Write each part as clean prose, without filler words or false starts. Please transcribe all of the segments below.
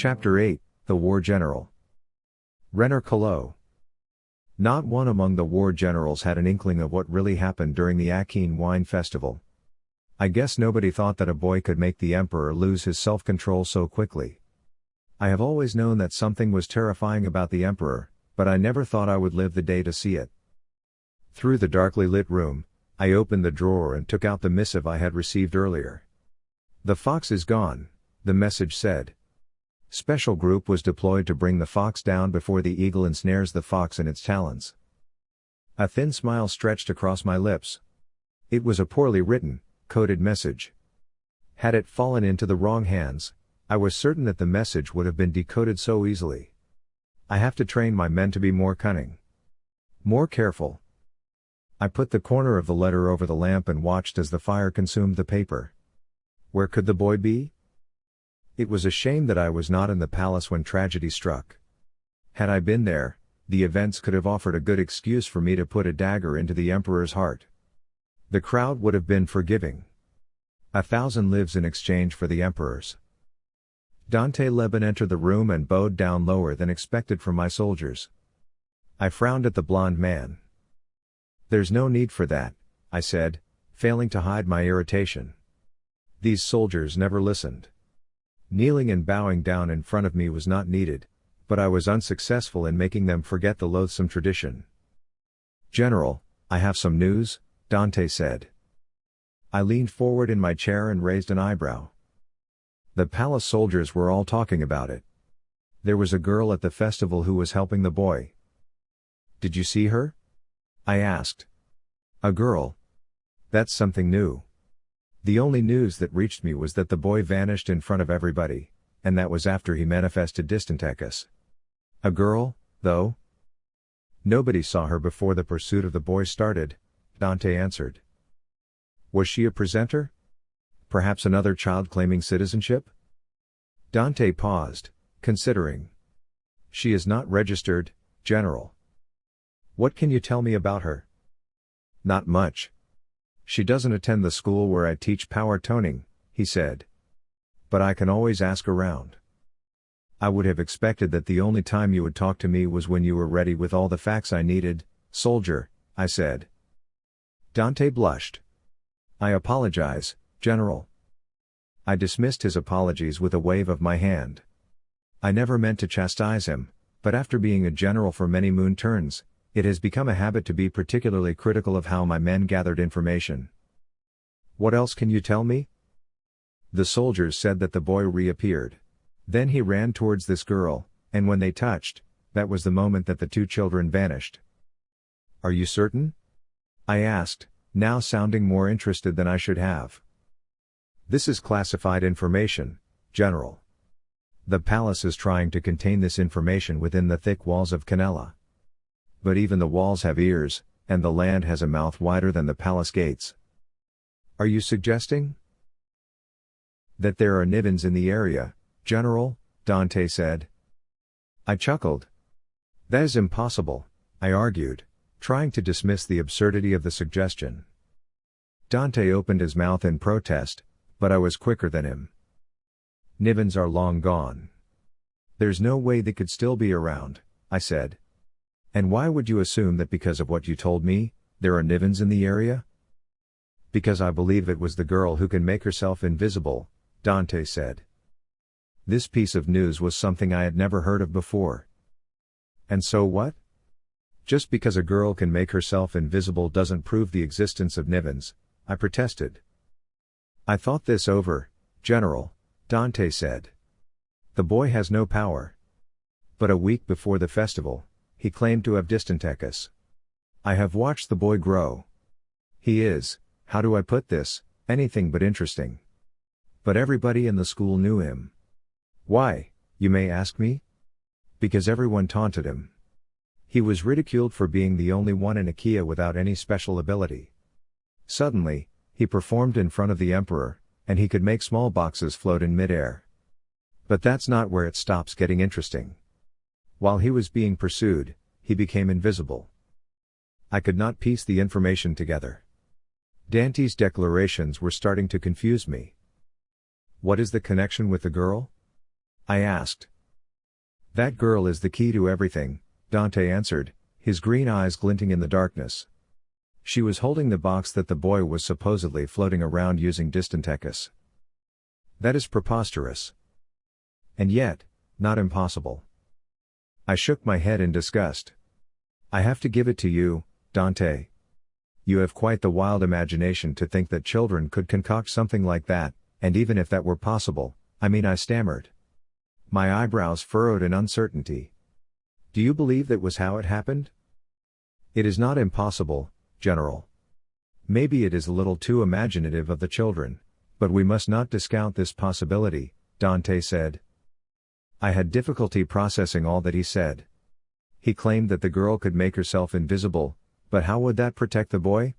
Chapter 8, The War General. Rener Calo. Not one among the war generals had an inkling of what really happened during the Akean Wine Festival. I guess nobody thought that a boy could make the emperor lose his self-control so quickly. I have always known that something was terrifying about the emperor, but I never thought I would live the day to see it. Through the darkly lit room, I opened the drawer and took out the missive I had received earlier. "The fox is gone," the message said. Special group was deployed to bring the fox down before the eagle ensnares the fox in its talons. A thin smile stretched across my lips. It was a poorly written, coded message. Had it fallen into the wrong hands, I was certain that the message would have been decoded so easily. I have to train my men to be more cunning. More careful. I put the corner of the letter over the lamp and watched as the fire consumed the paper. Where could the boy be? It was a shame that I was not in the palace when tragedy struck. Had I been there, the events could have offered a good excuse for me to put a dagger into the emperor's heart. The crowd would have been forgiving. 1,000 lives in exchange for the emperor's. Dante Leban entered the room and bowed down lower than expected from my soldiers. I frowned at the blond man. "There's no need for that," I said, failing to hide my irritation. These soldiers never listened. Kneeling and bowing down in front of me was not needed, but I was unsuccessful in making them forget the loathsome tradition. "General, I have some news," Dante said. I leaned forward in my chair and raised an eyebrow. The palace soldiers were all talking about it. There was a girl at the festival who was helping the boy. "Did you see her?" I asked. "A girl? That's something new." The only news that reached me was that the boy vanished in front of everybody, and that was after he manifested distantekis. A girl, though? "Nobody saw her before the pursuit of the boy started," Dante answered. "Was she a presenter? Perhaps another child claiming citizenship?" Dante paused, considering. "She is not registered, General." "What can you tell me about her?" "Not much. She doesn't attend the school where I teach power toning," he said. "But I can always ask around." "I would have expected that the only time you would talk to me was when you were ready with all the facts I needed, soldier," I said. Dante blushed. "I apologize, General." I dismissed his apologies with a wave of my hand. I never meant to chastise him, but after being a general for many moon turns, it has become a habit to be particularly critical of how my men gathered information. "What else can you tell me?" The soldiers said that the boy reappeared. Then he ran towards this girl, and when they touched, that was the moment that the two children vanished. "Are you certain?" I asked, now sounding more interested than I should have. "This is classified information, General. The palace is trying to contain this information within the thick walls of Canela. But even the walls have ears, and the land has a mouth wider than the palace gates." "Are you suggesting that there are Nivens in the area, General?" Dante said. I chuckled. "That is impossible," I argued, trying to dismiss the absurdity of the suggestion. Dante opened his mouth in protest, but I was quicker than him. "Nivens are long gone. There's no way they could still be around," I said. "And why would you assume that because of what you told me, there are Nivens in the area?" "Because I believe it was the girl who can make herself invisible," Dante said. This piece of news was something I had never heard of before. "And so what? Just because a girl can make herself invisible doesn't prove the existence of Nivens," I protested. "I thought this over, General," Dante said. "The boy has no power. But a week before the festival, he claimed to have distantekis. I have watched the boy grow. He is, how do I put this, anything but interesting. But everybody in the school knew him. Why, you may ask me? Because everyone taunted him. He was ridiculed for being the only one in Akean without any special ability. Suddenly, he performed in front of the emperor, and he could make small boxes float in midair. But that's not where it stops getting interesting. While he was being pursued, he became invisible." I could not piece the information together. Dante's declarations were starting to confuse me. "What is the connection with the girl?" I asked, That girl is the key to everything, Dante answered, his green eyes glinting in the darkness. She was holding the box that the boy was supposedly floating around using distantecus. That is preposterous. And yet, not impossible. I shook my head in disgust. I have to give it to you, Dante. You have quite the wild imagination to think that children could concoct something like that, and even if that were possible, I stammered. My eyebrows furrowed in uncertainty. Do you believe that was how it happened? It is not impossible, General. Maybe it is a little too imaginative of the children, but we must not discount this possibility, Dante said. I had difficulty processing all that he said. He claimed that the girl could make herself invisible, but how would that protect the boy?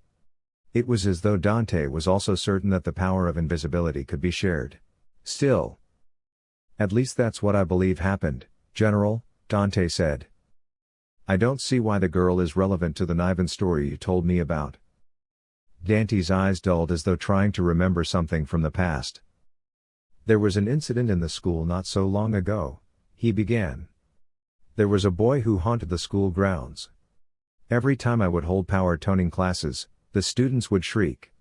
It was as though Dante was also certain that the power of invisibility could be shared. Still. At least that's what I believe happened, General, Dante said. I don't see why the girl is relevant to the Niven story you told me about. Dante's eyes dulled as though trying to remember something from the past. There was an incident in the school not so long ago, he began. There was a boy who haunted the school grounds. Every time I would hold power toning classes, the students would shriek.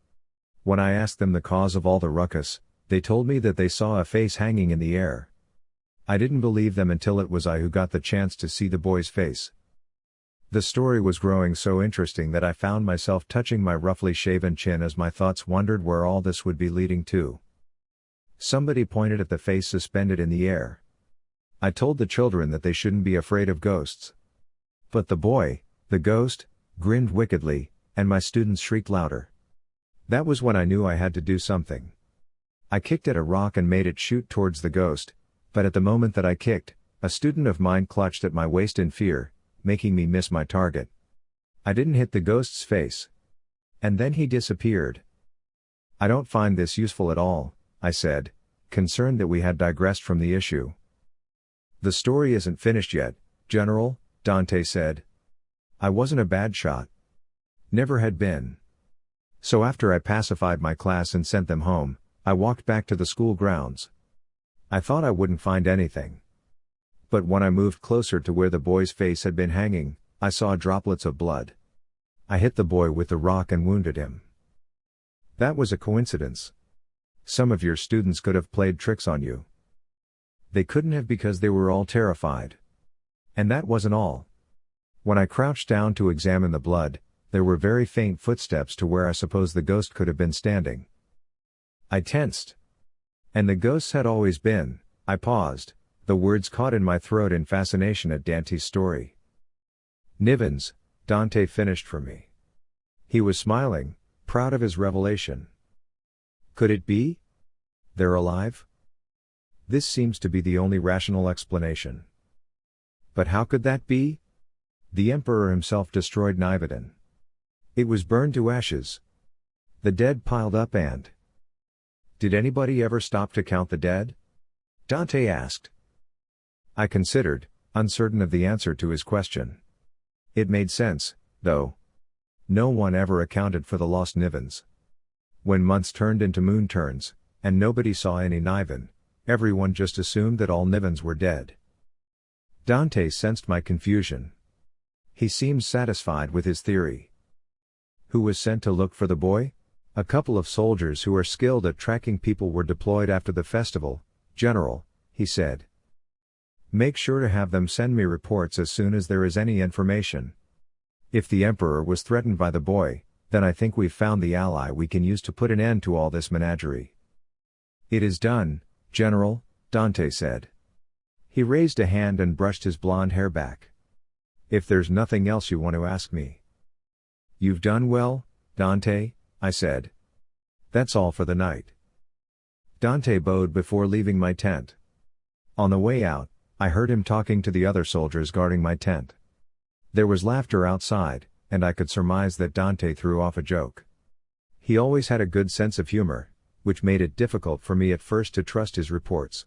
When I asked them the cause of all the ruckus, they told me that they saw a face hanging in the air. I didn't believe them until it was I who got the chance to see the boy's face. The story was growing so interesting that I found myself touching my roughly shaven chin as my thoughts wandered where all this would be leading to. Somebody pointed at the face suspended in the air. I told the children that they shouldn't be afraid of ghosts. But the boy, the ghost, grinned wickedly, and my students shrieked louder. That was when I knew I had to do something. I kicked at a rock and made it shoot towards the ghost, but at the moment that I kicked, a student of mine clutched at my waist in fear, making me miss my target. I didn't hit the ghost's face. And then he disappeared. I don't find this useful at all, I said, concerned that we had digressed from the issue. The story isn't finished yet, General, Dante said. I wasn't a bad shot. Never had been. So after I pacified my class and sent them home, I walked back to the school grounds. I thought I wouldn't find anything. But when I moved closer to where the boy's face had been hanging, I saw droplets of blood. I hit the boy with the rock and wounded him. That was a coincidence. Some of your students could have played tricks on you. They couldn't have because they were all terrified. And that wasn't all. When I crouched down to examine the blood, there were very faint footsteps to where I suppose the ghost could have been standing. I tensed. And the ghosts had always been. I paused, the words caught in my throat in fascination at Dante's story. Nivens, Dante finished for me. He was smiling, proud of his revelation. Could it be? They're alive? This seems to be the only rational explanation. But how could that be? The Emperor himself destroyed Nivedon. It was burned to ashes. The dead piled up and... Did anybody ever stop to count the dead? Dante asked. I considered, uncertain of the answer to his question. It made sense, though. No one ever accounted for the lost Nivens. When months turned into moon turns, and nobody saw any Niven, everyone just assumed that all Nivens were dead. Dante sensed my confusion. He seemed satisfied with his theory. Who was sent to look for the boy? A couple of soldiers who are skilled at tracking people were deployed after the festival, General, he said. Make sure to have them send me reports as soon as there is any information. If the Emperor was threatened by the boy, then I think we've found the ally we can use to put an end to all this menagerie. It is done, General, Dante said. He raised a hand and brushed his blonde hair back. If there's nothing else you want to ask me. You've done well, Dante, I said. That's all for the night. Dante bowed before leaving my tent. On the way out, I heard him talking to the other soldiers guarding my tent. There was laughter outside, and I could surmise that Dante threw off a joke. He always had a good sense of humor, which made it difficult for me at first to trust his reports.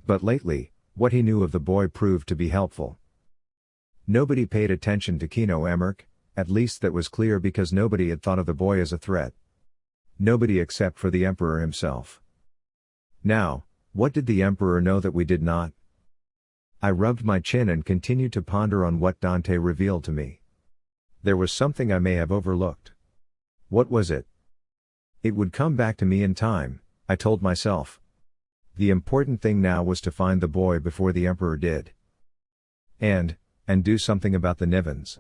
But lately, what he knew of the boy proved to be helpful. Nobody paid attention to Kino Emmerich, at least that was clear because nobody had thought of the boy as a threat. Nobody except for the Emperor himself. Now, what did the Emperor know that we did not? I rubbed my chin and continued to ponder on what Dante revealed to me. There was something I may have overlooked. What was it? It would come back to me in time, I told myself. The important thing now was to find the boy before the Emperor did. And do something about the Nivens.